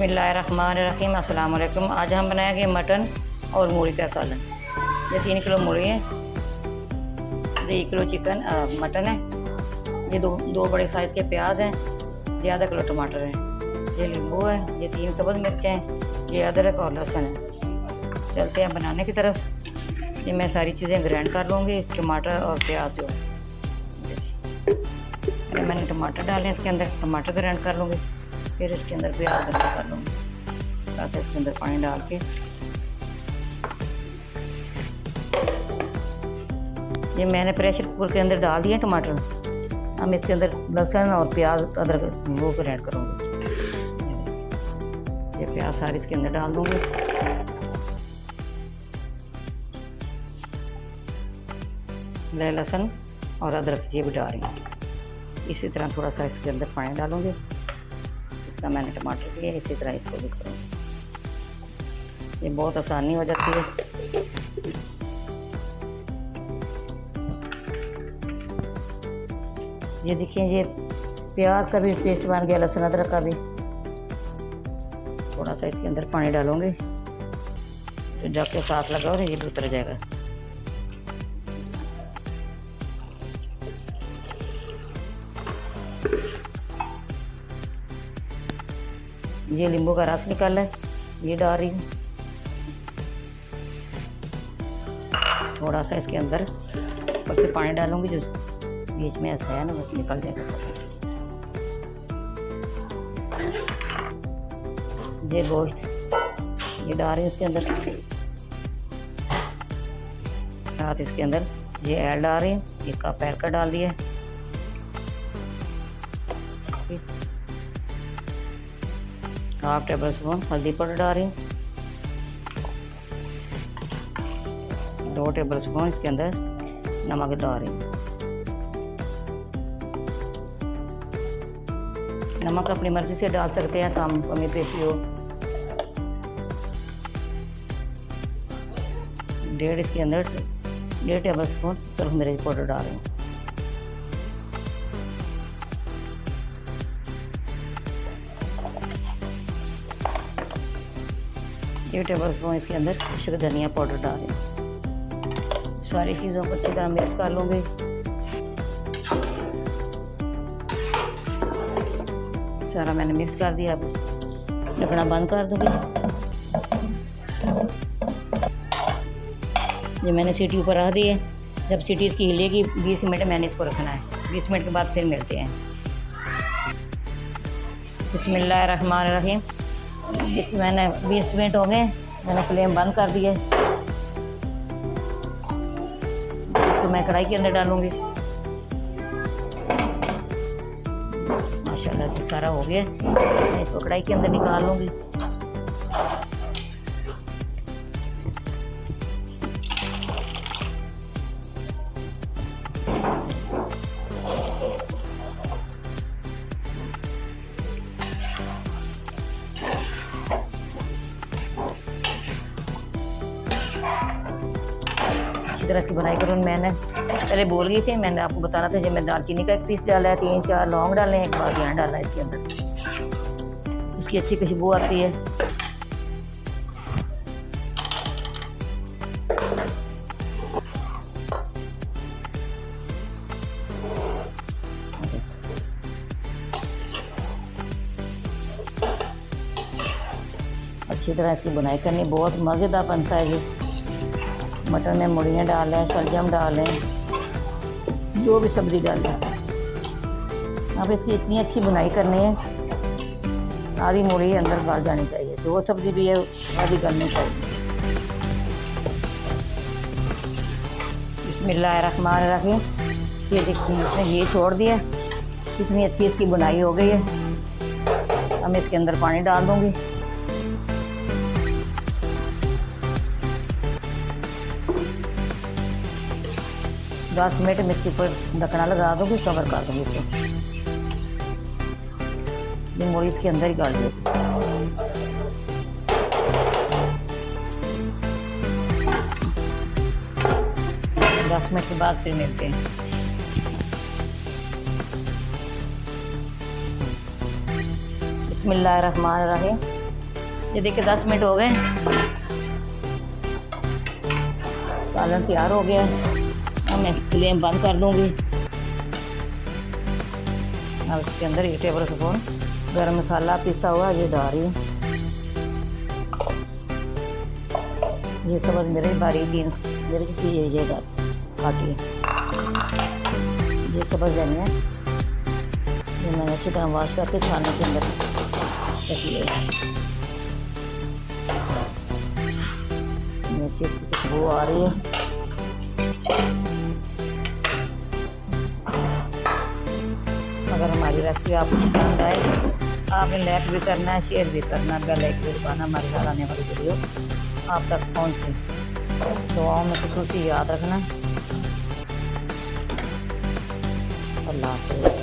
बिस्मिल्लाहिर्रहमानिर्रहीम। अस्सलाम वालेकुम। आज हम बनाएंगे मटन और मूली का सालन। ये 3 किलो मूली है, ये 1 किलो चिकन मटन है, ये दो बड़े साइज़ के प्याज हैं, ये आधा किलो टमाटर है, ये नींबू है, ये 3 सब्ज़ मिर्चें हैं, ये अदरक और लहसुन है। चलते हैं बनाने की तरफ। ये मैं सारी चीज़ें ग्राइंड कर लूँगी, टमाटर और प्याज जो मैंने टमाटर डाले इसके अंदर, टमाटर ग्राइंड कर लूँगी, फिर इसके अंदर प्याज ग्राइंड कर लूँगी, साथ इसके अंदर पानी डाल के ये मैंने प्रेशर कुकर के अंदर डाल दिए टमाटर। हम इसके अंदर लहसुन और प्याज अदरक वो ग्राइंड करूँगी। ये प्याज सारी इसके अंदर डाल दूँगी, लहसुन और अदरक ये भी डाल रही हूँ। इसी तरह थोड़ा सा इसके अंदर पानी डालूँगी, इसका मैंने टमाटर किया, इसी तरह इसको भी करूँगी। ये बहुत आसानी हो जाती है। ये देखिए, ये प्याज का भी पेस्ट बन गया, लहसुन अदरक का भी। थोड़ा सा इसके अंदर पानी डालूँगी, तो जब के साथ लगा और ये भी उतर जाएगा। ये नींबू का रस निकाला है, ये डाल रही हूँ। थोड़ा सा इसके अंदर ऊपर से पानी डालूंगी, जो बीच में ऐसा है ना वो निकल जाएगा सब। ये गोश्त ये डाल रही हूँ इसके अंदर, साथ इसके अंदर ये ऐड डाल रही हूँ, ये कप ऐड कर डाल दिया। हाफ टेबल स्पून हल्दी पाउडर डाल रही हूँ, 2 टेबल स्पून इसके अंदर नमक डाल रही हूँ। नमक अपनी मर्ज़ी से डाल सकते हैं, कम कमी पेशी हो। 1.5 इसके अंदर 1.5 टेबल स्पून सिर्फ मिर्च पाउडर डाल रही हूँ। ये टेबल स्पून इसके अंदर खुश्क धनिया पाउडर डाल रही हूँ। सारी चीज़ों को अच्छी तरह मिक्स कर लूँगी। सारा मैंने मिक्स कर दिया, अब ढकना बंद कर दूँगी। ये मैंने सीटी ऊपर रख दी है, जब सीटी इसकी हिलेगी 20 मिनट मैंने इसको रखना है। 20 मिनट के बाद फिर मिलते हैं। बिस्मिल्लाहिर्रहमानिर्रहीम। मैंने 20 मिनट हो गए, मैंने फ्लेम बंद कर दिया। तो मैं कढ़ाई के अंदर डालूँगी। माशाल्लाह तो सारा हो गया, मैं इसको कढ़ाई के अंदर निकाल लूँगी। अच्छी तरह की बनाई करूँ। मैंने पहले बोल गई थी, मैंने आपको बताना था, जब मैं दालचीनी का 1 पीस डाला है, 3-4 लौंग डाले हैं, 1 बादियान डाला है इसके अंदर, उसकी अच्छी खुशबू आती है। अच्छी तरह इसकी बुनाई करनी, बहुत मज़ेदार बनता है। ये मटर में मूलियाँ डाल लें, शलजम डाल लें, जो भी सब्ज़ी डाल लें। अब इसकी इतनी अच्छी बुनाई करनी है, आधी मूली अंदर गल जानी चाहिए, 2 सब्ज़ी भी है आधी गलनी चाहिए। बिस्मिल्लाहिर्रहमानिर्रहीम। ये देखिए, इसने ये छोड़ दिया, कितनी अच्छी इसकी बुनाई हो गई है। अब मैं इसके अंदर पानी डाल दूँगी। दस मिनट में इसके ऊपर ढकना लगा दूँगी, कवर कर दूँगी इसको। ये मूली इसके अंदर ही डाल देगी। 10 मिनट के बाद फिर मिलते हैं। बिस्मिल्लाहिर्रहमानिर्रहीम। ये देखिए 10 मिनट हो गए, सालन तैयार हो गया है। अब मैं फ्लेम बंद कर दूंगी। अब इसके अंदर 1 टेबल स्पून गरम मसाला पिसा हुआ ये डाल रही हूँ। ये सब मेरे बारीक मेरी चीज़ ये काटी है, ये सब जानी है। ये मैंने अच्छी तरह वॉश करके छानने के अंदर रखी है। मिर्ची की खुशबू आ रही है। अगर हमारी रेसिपी आपको पसंद आए, आपने लाइक भी करना है, शेयर भी करना है, बेल आइकन भी दबाना, हमारे साथ आने वाली वीडियो आप तक पहुँचे। दुआओं में खुशूसी याद रखना। अल्लाह हाफ़िज़।